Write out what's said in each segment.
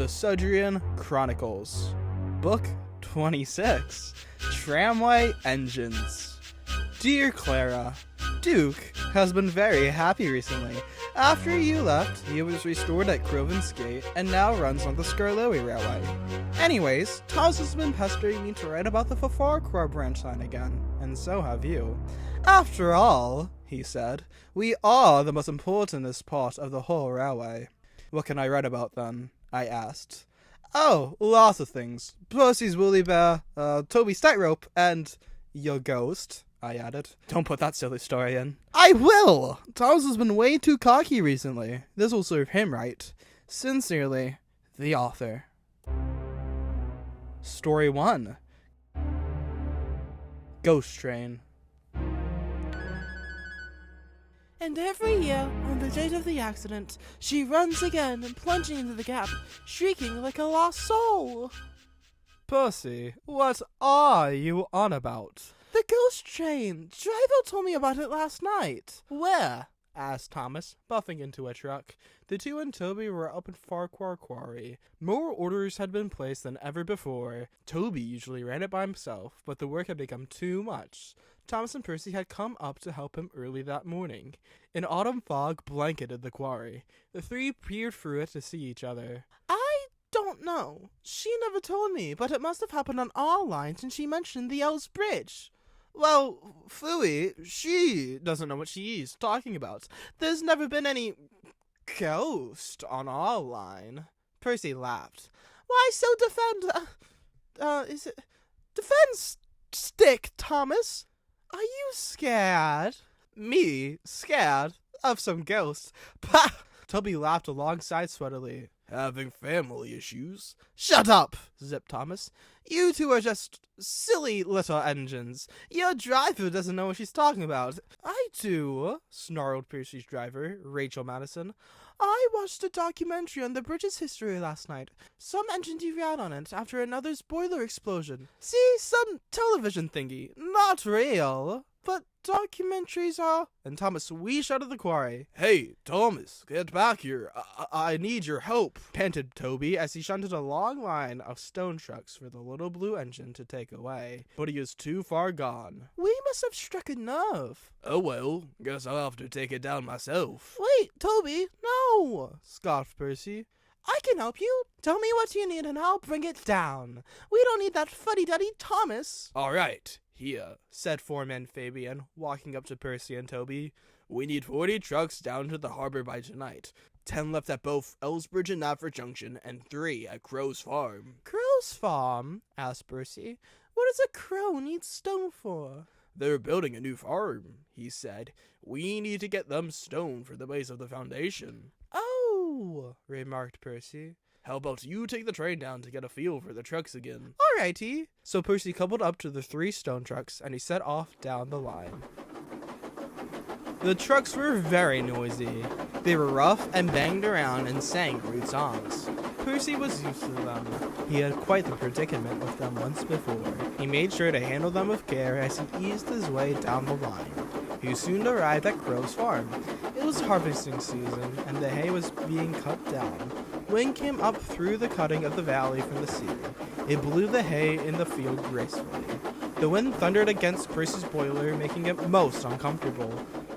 The Sudrian Chronicles, Book 26, Tramway Engines. Dear Clara, Duke has been very happy recently. After you left, he was restored at Croven's Gate and now runs on the Skarloey Railway. Anyways, Taz has been pestering me to write about the Farquhar branch line again, and so have you. After all, he said, we are the most important part of the whole railway. What can I write about then? I asked. Oh, lots of things. Percy's woolly bear, Toby's tightrope, and your ghost, I added. Don't put that silly story in. I will! Taz has been way too cocky recently. This will serve him right. Sincerely, the author. Story 1. Ghost Train. And every year, on the date of the accident, she runs again, plunging into the gap, shrieking like a lost soul. Percy, what are you on about? The ghost train. Driver told me about it last night. Where? Asked Thomas, buffing into a truck. The two and Toby were up at Farquhar Quarry. More orders had been placed than ever before. Toby usually ran it by himself, but the work had become too much. Thomas and Percy had come up to help him early that morning. An autumn fog blanketed the quarry. The three peered through it to see each other. I don't know. She never told me, but it must have happened on our line since she mentioned the Elves Bridge. Well, Phooey, she doesn't know what she's talking about. There's never been any ghost on our line. Percy laughed. Why so defend stick, Thomas? Are you scared? Me? Scared? Of some ghost? Pah! Toby laughed alongside sweatily. Having family issues? Shut up! Zipped Thomas. You two are just silly little engines. Your driver doesn't know what she's talking about. I do, snarled Percy's driver, Rachel Madison. I watched a documentary on the bridge's history last night. Some engine derailed on it after another's boiler explosion. See, some television thingy. Not real. But documentaries are... And Thomas wheezed out of the quarry. Hey, Thomas, get back here. I need your help, panted Toby as he shunted a long line of stone trucks for the little blue engine to take away. But he is too far gone. We must have struck a nerve. Oh well, guess I'll have to take it down myself. Wait, Toby, no, scoffed Percy. I can help you. Tell me what you need and I'll bring it down. We don't need that fuddy-duddy Thomas. All right. Here, said Foreman Fabian, walking up to Percy and Toby. We need 40 trucks down to the harbor by tonight. 10 left at both Ellsbridge and Knapford Junction, and 3 at Crow's Farm. Crow's Farm? Asked Percy. What does a crow need stone for? They're building a new farm, he said. We need to get them stone for the base of the foundation. Oh, remarked Percy. How about you take the train down to get a feel for the trucks again? Alrighty. So Percy coupled up to the 3 stone trucks, and he set off down the line. The trucks were very noisy. They were rough and banged around and sang rude songs. Percy was used to them. He had quite the predicament with them once before. He made sure to handle them with care as he eased his way down the line. He soon arrived at Crow's Farm. It was harvesting season, and the hay was being cut down. Wind came up through the cutting of the valley from the sea. It blew the hay in the field gracefully. The wind thundered against Percy's boiler, making it most uncomfortable.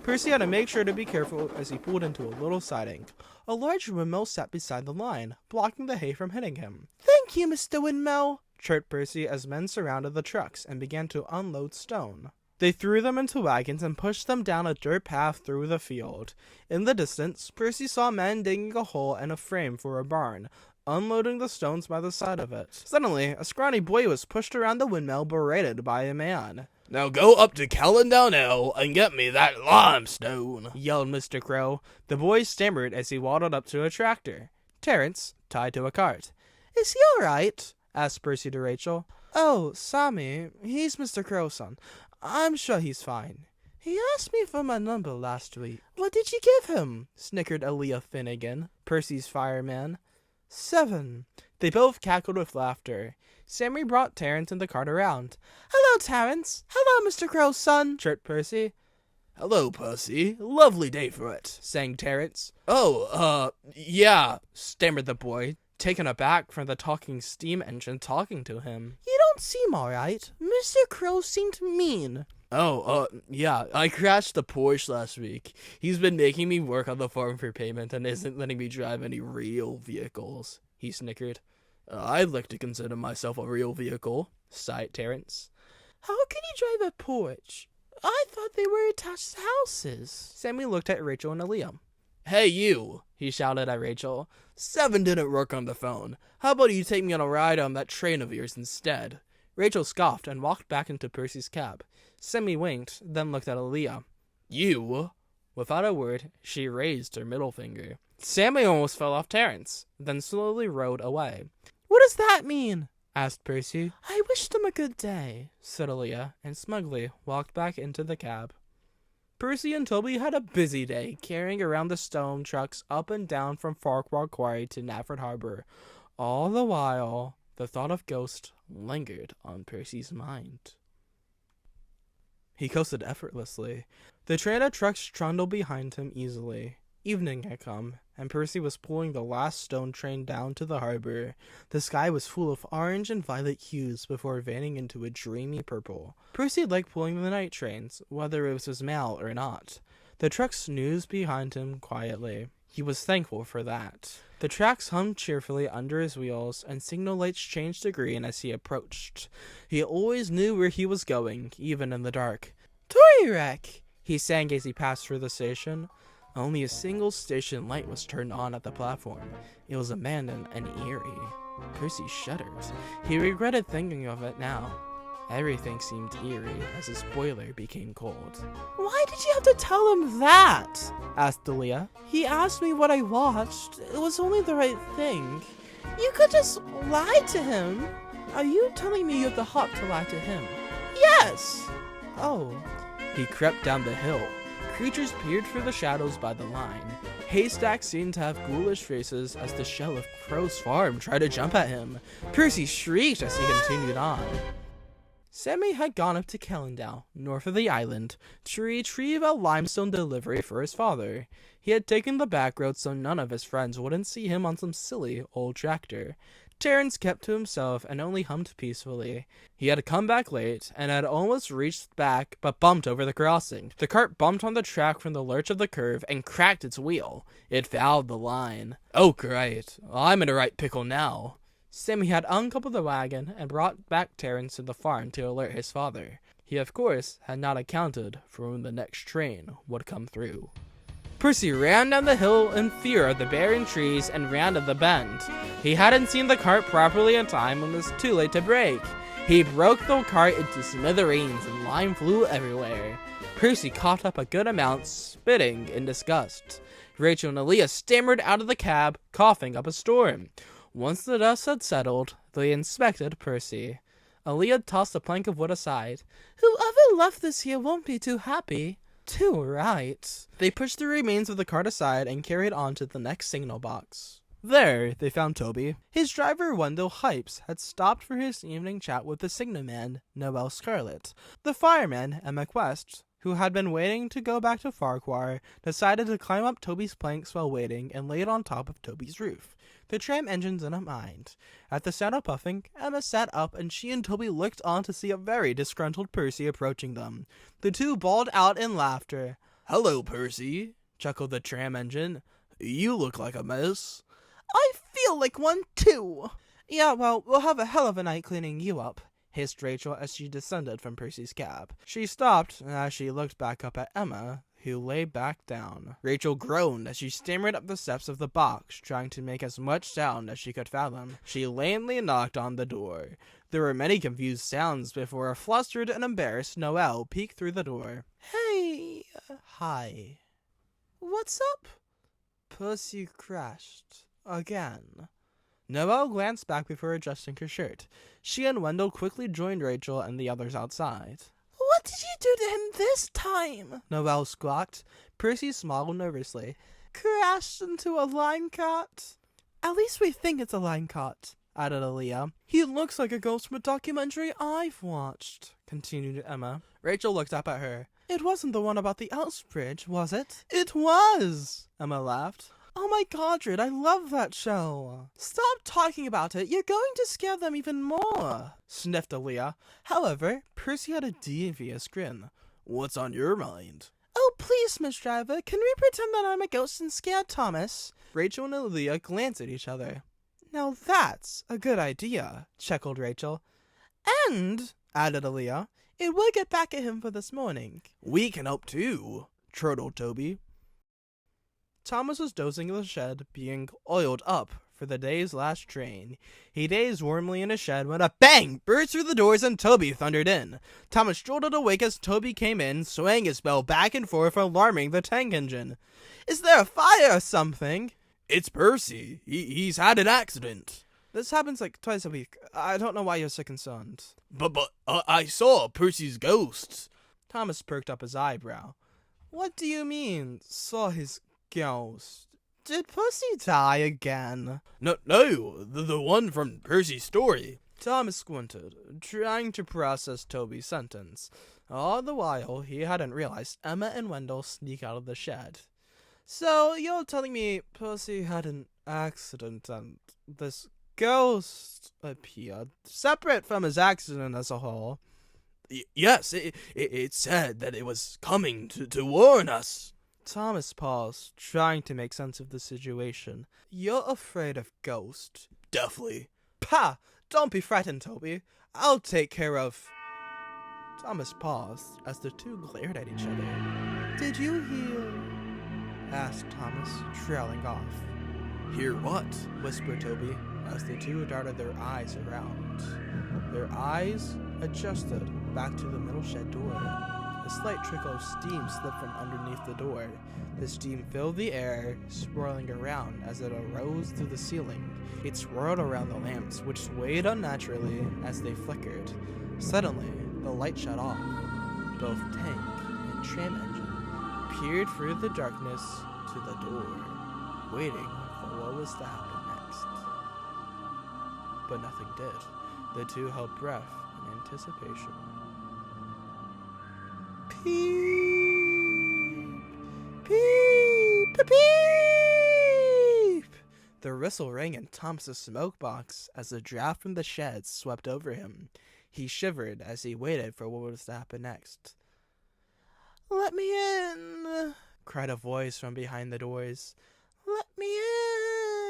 Percy had to make sure to be careful as he pulled into a little siding. A large windmill sat beside the line, blocking the hay from hitting him. Thank you, Mr. Windmill, chirped Percy as men surrounded the trucks and began to unload stone. They threw them into wagons and pushed them down a dirt path through the field. In the distance, Percy saw men digging a hole and a frame for a barn, unloading the stones by the side of it. Suddenly, a scrawny boy was pushed around the windmill, berated by a man. Now go up to Callandownell and get me that limestone, yelled Mr. Crow. The boy stammered as he waddled up to a tractor. Terence, tied to a cart. Is he all right? Asked Percy to Rachel. Oh, Sammy, he's Mr. Crow's son. I'm sure he's fine. He asked me for my number last week. What did you give him? Snickered Aaliyah Finnegan, Percy's fireman. 7. They both cackled with laughter. Sammy brought Terence and the cart around. Hello, Terence. Hello, Mr. Crow's son, chirped Percy. Hello, Percy. Lovely day for it, sang Terence. Oh, yeah, stammered the boy. taken aback from the talking steam engine talking to him. You don't seem alright. Mr. Crow seemed mean. Yeah, I crashed the Porsche last week. He's been making me work on the farm for payment and isn't letting me drive any real vehicles, he snickered. I'd like to consider myself a real vehicle, sighed Terrence. How can you drive a Porsche? I thought they were attached houses. Sammy looked at Rachel and Aaliyah. Hey, you, he shouted at Rachel. 7 didn't work on the phone. How about you take me on a ride on that train of yours instead? Rachel scoffed and walked back into Percy's cab. Sammy winked, then looked at Aaliyah. You? Without a word, she raised her middle finger. Sammy almost fell off Terrence, then slowly rode away. What does that mean? Asked Percy. I wished them a good day, said Aaliyah, and smugly walked back into the cab. Percy and Toby had a busy day, carrying around the stone trucks up and down from Farquhar Quarry to Nafford Harbor. All the while, the thought of Ghost lingered on Percy's mind. He coasted effortlessly. The train of trucks trundled behind him easily. Evening had come, and Percy was pulling the last stone train down to the harbor. The sky was full of orange and violet hues before vanning into a dreamy purple. Percy liked pulling the night trains, whether it was his mail or not. The trucks snoozed behind him quietly. He was thankful for that. The tracks hummed cheerfully under his wheels, and signal lights changed to green as he approached. He always knew where he was going, even in the dark. Toy wreck, he sang as he passed through the station. Only a single station light was turned on at the platform. It was abandoned and eerie. Percy shuddered. He regretted thinking of it now. Everything seemed eerie as his boiler became cold. Why did you have to tell him that? Asked Aaliyah. He asked me what I watched. It was only the right thing. You could just lie to him. Are you telling me you have the heart to lie to him? Yes! Oh. He crept down the hill. Creatures peered through the shadows by the line. Haystacks seemed to have ghoulish faces as the shell of Crow's farm tried to jump at him. Percy shrieked as he continued on. Sammy had gone up to Kellendale, north of the island, to retrieve a limestone delivery for his father. He had taken the back road so none of his friends wouldn't see him on some silly old tractor. Terrence kept to himself and only hummed peacefully. He had come back late and had almost reached back but bumped over the crossing. The cart bumped on the track from the lurch of the curve and cracked its wheel. It fouled the line. Oh, great. I'm in a right pickle now. Sammy had uncoupled the wagon and brought back Terrence to the farm to alert his father. He, of course, had not accounted for when the next train would come through. Percy ran down the hill in fear of the barren trees and ran to the bend. He hadn't seen the cart properly in time and was too late to brake. He broke the cart into smithereens and lime flew everywhere. Percy coughed up a good amount, spitting in disgust. Rachel and Aaliyah stammered out of the cab, coughing up a storm. Once the dust had settled, they inspected Percy. Aaliyah tossed a plank of wood aside. Whoever left this here won't be too happy. Too right. They pushed the remains of the cart aside and carried on to the next signal box. There, they found Toby. His driver, Wendell Hypes, had stopped for his evening chat with the signalman, Noel Scarlet. The fireman, Emma Quest, who had been waiting to go back to Farquhar, decided to climb up Toby's planks while waiting and lay it on top of Toby's roof. The tram engine didn't mind. At the sound of puffing, Emma sat up and she and Toby looked on to see a very disgruntled Percy approaching them. The two bawled out in laughter. "Hello, Percy," chuckled the tram engine. "You look like a mess." I feel like one too. Yeah, well, we'll have a hell of a night cleaning you up, hissed Rachel as she descended from Percy's cab. She stopped as she looked back up at Emma, who lay back down. Rachel groaned as she stammered up the steps of the box, trying to make as much sound as she could fathom. She lamely knocked on the door. There were many confused sounds before a flustered and embarrassed Noel peeked through the door. Hey. Hi. What's up? Percy crashed. Again. Noel glanced back before adjusting her shirt. She and Wendell quickly joined Rachel and the others outside. What did you do to him this time? Noel squawked. Percy smiled nervously. Crashed into a line cart. At least we think it's a line cart, added Aaliyah. He looks like a ghost from a documentary I've watched, continued Emma. Rachel looked up at her. It wasn't the one about the Elf Bridge, was it? It was, Emma laughed. Oh my god, Red, I love that show. Stop talking about it. You're going to scare them even more, sniffed Aaliyah. However, Percy had a devious grin. What's on your mind? Oh, please, Miss Driver, can we pretend that I'm a ghost and scare Thomas? Rachel and Aaliyah glanced at each other. Now that's a good idea, chuckled Rachel. And, added Aaliyah, it will get back at him for this morning. We can help too, chortled Toby. Thomas was dozing in the shed, being oiled up for the day's last train. He dozed warmly in his shed when a bang burst through the doors and Toby thundered in. Thomas struggled awake as Toby came in, swaying his bell back and forth, alarming the tank engine. Is there a fire or something? It's Percy. He's had an accident. This happens like twice a week. I don't know why you're so concerned. But I saw Percy's ghost. Thomas perked up his eyebrow. What do you mean, saw his ghost? Did Percy die again? No, the one from Percy's story. Thomas squinted, trying to process Toby's sentence. All the while, he hadn't realized Emma and Wendell sneak out of the shed. So, you're telling me Percy had an accident and this ghost appeared, separate from his accident as a whole? Yes, it said that it was coming to warn us. Thomas paused, trying to make sense of the situation. You're afraid of ghosts? Definitely. Pah! Don't be frightened, Toby. I'll take care of... Thomas paused as the two glared at each other. Did you hear? Asked Thomas, trailing off. Hear what? Whispered Toby, as the two darted their eyes around. Their eyes adjusted back to the middle shed door. A slight trickle of steam slipped from underneath the door. The steam filled the air, swirling around as it arose through the ceiling. It swirled around the lamps, which swayed unnaturally as they flickered. Suddenly, the light shut off. Both tank and tram engine peered through the darkness to the door, waiting for what was to happen next. But nothing did. The two held breath in anticipation. Peep! Peep! Peep! Peep! The whistle rang in Thomas's smoke box as the draft from the shed swept over him. He shivered as he waited for what was to happen next. Let me in! Cried a voice from behind the doors. Let me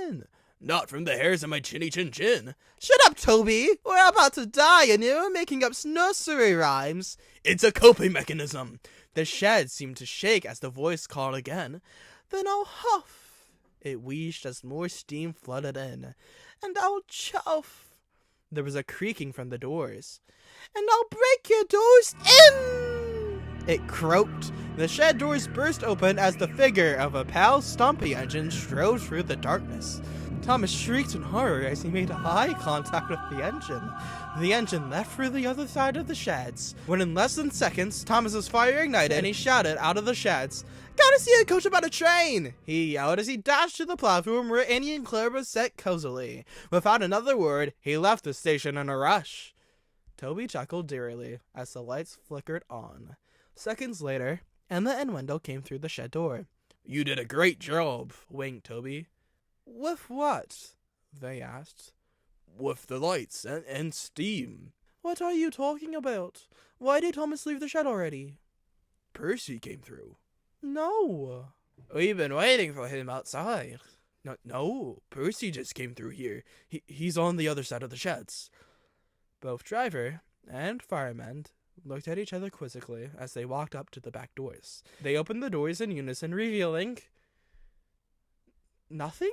in! Not from the hairs of my chinny chin chin. Shut up, Toby! We're about to die and you're making up nursery rhymes. It's a coping mechanism. The shed seemed to shake as the voice called again. Then I'll huff. It wheezed as more steam flooded in. And I'll chuff. There was a creaking from the doors. And I'll break your doors in! It croaked. The shed doors burst open as the figure of a pale Stompy engine strode through the darkness. Thomas shrieked in horror as he made eye contact with the engine. The engine left through the other side of the sheds. When in less than seconds, Thomas's fire ignited and he shouted out of the sheds, "Gotta see a coach about a train!" he yelled as he dashed to the platform where Annie and Clara sat cozily. Without another word, he left the station in a rush. Toby chuckled dearly as the lights flickered on. Seconds later, Emma and Wendell came through the shed door. You did a great job, winked Toby. With what? They asked. With the lights and steam. What are you talking about? Why did Thomas leave the shed already? Percy came through. No. We've been waiting for him outside. No, Percy just came through here. He's on the other side of the sheds. Both driver and fireman looked at each other quizzically as they walked up to the back doors. They opened the doors in unison, revealing nothing?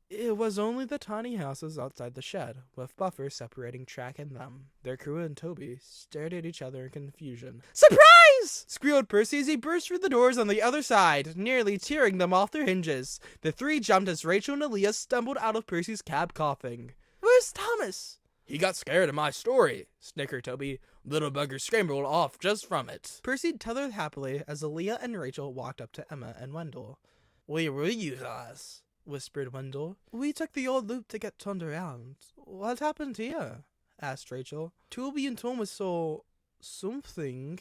It was only the tiny houses outside the shed, with buffers separating track and them. Their crew and Toby stared at each other in confusion. Surprise! Squealed Percy as he burst through the doors on the other side, nearly tearing them off their hinges. The three jumped as Rachel and Aaliyah stumbled out of Percy's cab coughing. Where's Thomas? He got scared of my story, snickered Toby. Little bugger scrambled off just from it. Percy tethered happily as Aaliyah and Rachel walked up to Emma and Wendell. Where were you guys? Whispered Wendell. We took the old loop to get turned around. What happened here? Asked Rachel. Toby and Thomas saw something,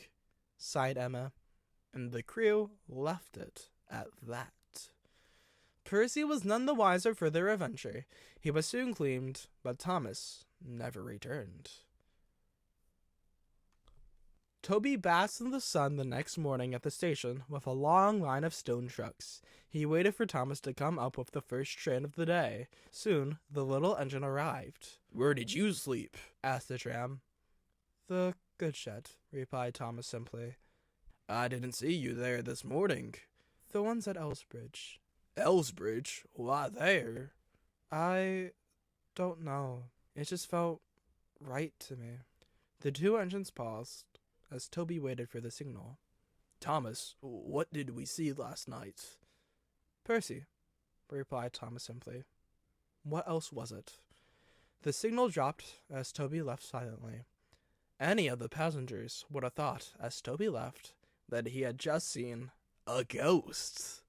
sighed Emma. And the crew left it at that. Percy was none the wiser for their adventure. He was soon claimed, but Thomas never returned. Toby basked in the sun the next morning at the station with a long line of stone trucks. He waited for Thomas to come up with the first train of the day. Soon, the little engine arrived. Where did you sleep? Asked the tram. The goods shed, replied Thomas simply. I didn't see you there this morning. The ones at Elsbridge. Elsbridge? Why there? I don't know. It just felt right to me. The two engines paused as Toby waited for the signal. Thomas, what did we see last night? Percy, replied Thomas simply. What else was it? The signal dropped as Toby left silently. Any of the passengers would have thought, as Toby left, that he had just seen a ghost.